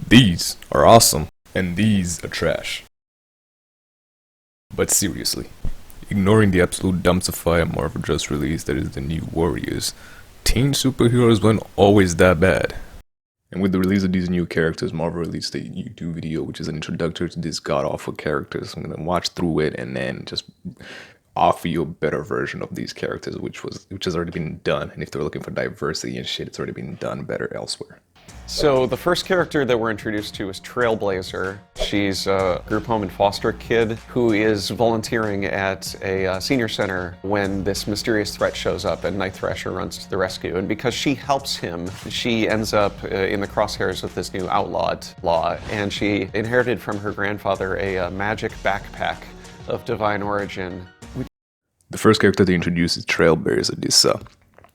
These are awesome, and these are trash. But seriously, ignoring the absolute dumpster fire Marvel just released that is the new Warriors, teen superheroes weren't always that bad. And with the release of these new characters, Marvel released a YouTube video which is an introductory to these god-awful characters. I'm gonna watch through it and then just offer you a better version of these characters, which has already been done. And if they're looking for diversity and shit, it's already been done better elsewhere. So the first character that we're introduced to is Trailblazer. She's a group home and foster kid who is volunteering at a senior center when this mysterious threat shows up and Night Thrasher runs to the rescue. And because she helps him, she ends up in the crosshairs of this new outlawed law. And she inherited from her grandfather a magic backpack of divine origin. The first character they introduce is Trailblazer, this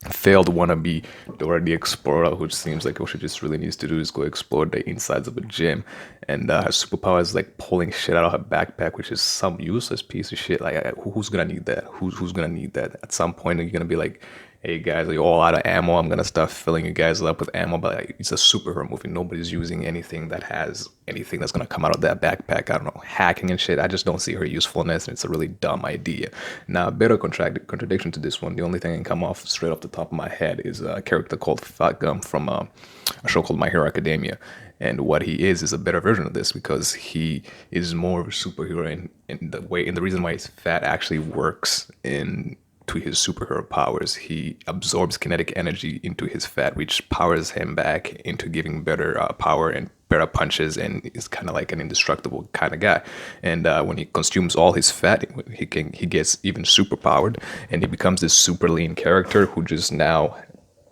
failed wannabe Dora the Explorer, which seems like what she just really needs to do is go explore the insides of a gym. And her superpower is like pulling shit out of her backpack, which is some useless piece of shit. Like, who's gonna need that? Who's gonna need that? At some point, you're gonna be like, hey guys, are you all out of ammo? I'm gonna start filling you guys up with ammo. But like, it's a superhero movie. Nobody's using anything that has anything that's gonna come out of that backpack. I don't know, hacking and shit. I just don't see her usefulness, and it's a really dumb idea. Now, a better contradiction to this one, the only thing that can come off straight off the top of my head is a character called fuckin from a show called My Hero Academia. And what he is a better version of this because he is more of a superhero in the reason why his fat actually works to his superhero powers. He absorbs kinetic energy into his fat, which powers him back into giving better power and better punches, and is kind of like an indestructible kind of guy. And when he consumes all his fat, he gets even super powered, and he becomes this super lean character who just now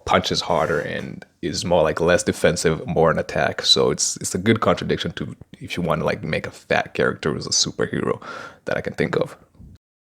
punches harder and is more like less defensive, more an attack. So it's a good contradiction to if you want to like make a fat character as a superhero that I can think of.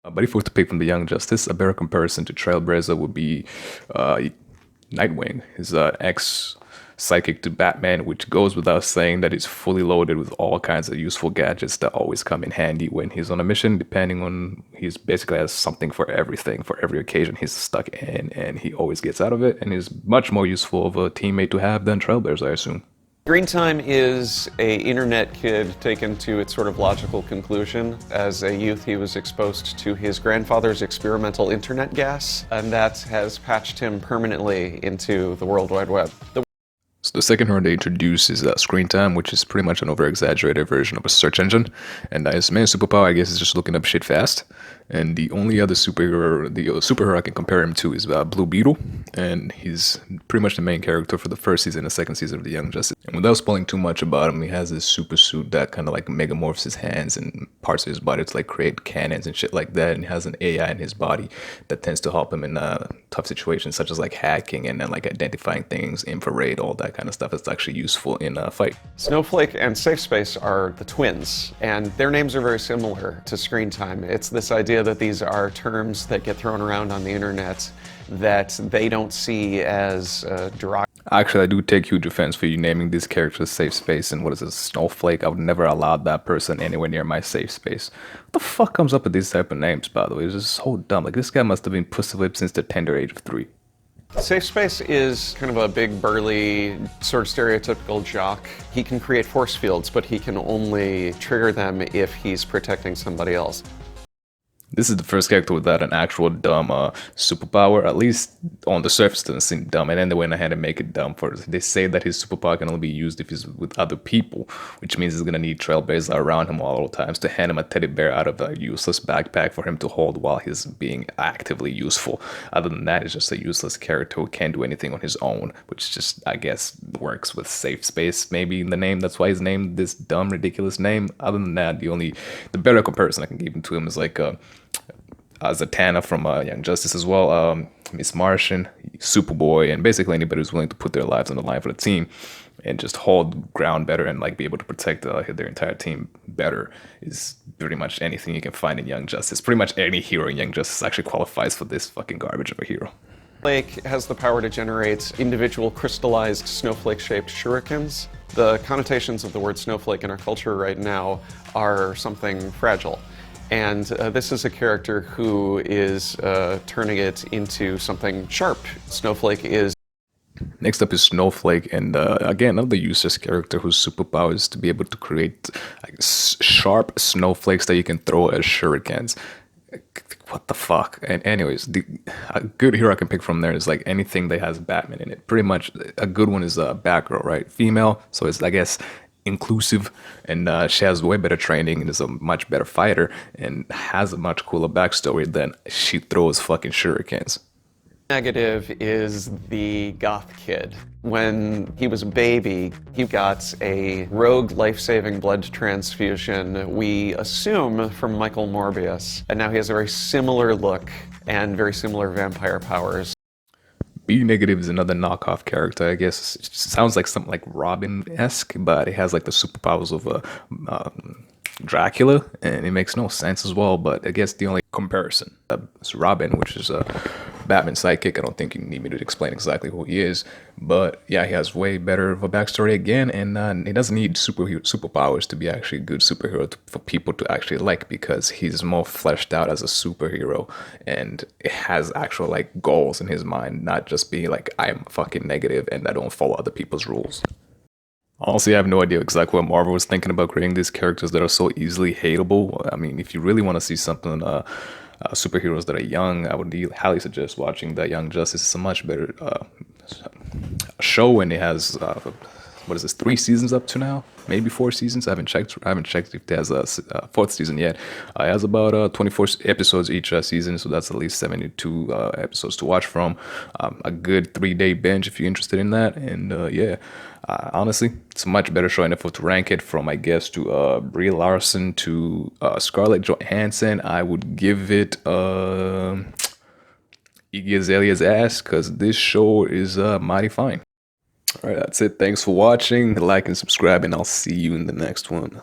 But if we were to pick from the Young Justice, a better comparison to Trailblazer would be Nightwing, his ex-psychic to Batman, which goes without saying that he's fully loaded with all kinds of useful gadgets that always come in handy when he's on a mission, depending on, he's basically has something for everything, for every occasion he's stuck in, and he always gets out of it, and is much more useful of a teammate to have than Trailblazer, I assume. Screen Time is a internet kid taken to its sort of logical conclusion. As a youth, he was exposed to his grandfather's experimental internet gas, and that has patched him permanently into the World Wide Web. So the second hero they introduce is Screen Time, which is pretty much an over-exaggerated version of a search engine. And his main superpower, I guess, is just looking up shit fast. And the only other superhero I can compare him to is Blue Beetle. And he's pretty much the main character for the first season and the second season of The Young Justice. And without spoiling too much about him, he has this super suit that kind of like megamorphs his hands and parts of his body to like create cannons and shit like that. And he has an AI in his body that tends to help him in tough situations such as like hacking and then like identifying things, infrared, all that kind of stuff that's actually useful in a fight. Snowflake and Safe Space are the twins, and their names are very similar to Screen Time. It's this idea that these are terms that get thrown around on the internet that they don't see as derogatory. Actually, I do take huge offense for you naming this character Safe Space and what is it, Snowflake. I would never allow that person anywhere near my safe space. What the fuck comes up with these type of names, by the way? It's just so dumb. Like, this guy must have been pussy whipped since the tender age of 3. Safe Space is kind of a big, burly, sort of stereotypical jock. He can create force fields, but he can only trigger them if he's protecting somebody else. This is the first character without an actual dumb superpower. At least on the surface, it doesn't seem dumb. And then they went ahead and make it dumb for us. They say that his superpower can only be used if he's with other people, which means he's gonna need Trailblazer around him all the times to hand him a teddy bear out of a useless backpack for him to hold while he's being actively useful. Other than that, it's just a useless character who can't do anything on his own, which just, I guess, works with Safe Space maybe in the name. That's why he's named this dumb, ridiculous name. Other than that, the better comparison I can give him to him is like Zatanna from Young Justice as well, Miss Martian, Superboy, and basically anybody who's willing to put their lives on the line for the team and just hold ground better and like be able to protect their entire team better is pretty much anything you can find in Young Justice. Pretty much any hero in Young Justice actually qualifies for this fucking garbage of a hero. Snowflake has the power to generate individual crystallized snowflake-shaped shurikens. The connotations of the word snowflake in our culture right now are something fragile. And this is a character who is turning it into something sharp. Snowflake is Next up is Snowflake, and again, another useless character whose superpower is to be able to create like sharp snowflakes that you can throw as shurikens. What the fuck? And anyways, a good hero I can pick from there is like anything that has Batman in it. Pretty much, a good one is Batgirl, right? Female, so it's, I guess, inclusive, and she has way better training and is a much better fighter and has a much cooler backstory than she throws fucking shurikens. Negative is the goth kid. When he was a baby, he got a rogue life-saving blood transfusion, we assume from Michael Morbius, and now he has a very similar look and very similar vampire powers. B negative is another knockoff character, I guess. It sounds like something like Robin-esque, but it has like the superpowers of Dracula, and it makes no sense as well. But I guess the only comparison is Robin, which is a Batman sidekick. I don't think you need me to explain exactly who he is, but yeah, he has way better of a backstory again, and he doesn't need superpowers to be actually a good superhero for people to actually like, because he's more fleshed out as a superhero and it has actual like goals in his mind, not just being like, I'm fucking negative and I don't follow other people's rules. Honestly, I have no idea exactly what Marvel was thinking about creating these characters that are so easily hateable. I mean, if you really want to see something, superheroes that are young, I would highly suggest watching The Young Justice. It's a much better show, and it has what is this, 3 seasons up to now, maybe 4 seasons. I haven't checked. I haven't checked if there's a fourth season yet. It has about 24 episodes each season, so that's at least 72 episodes to watch from. A good 3-day binge if you're interested in that. And yeah, honestly, it's a much better show. And if I were to rank it from, I guess, to Brie Larson to Scarlett Johansson, I would give it Iggy Azalea's ass, because this show is mighty fine. All right, that's it. Thanks for watching. Like and subscribe, and I'll see you in the next one.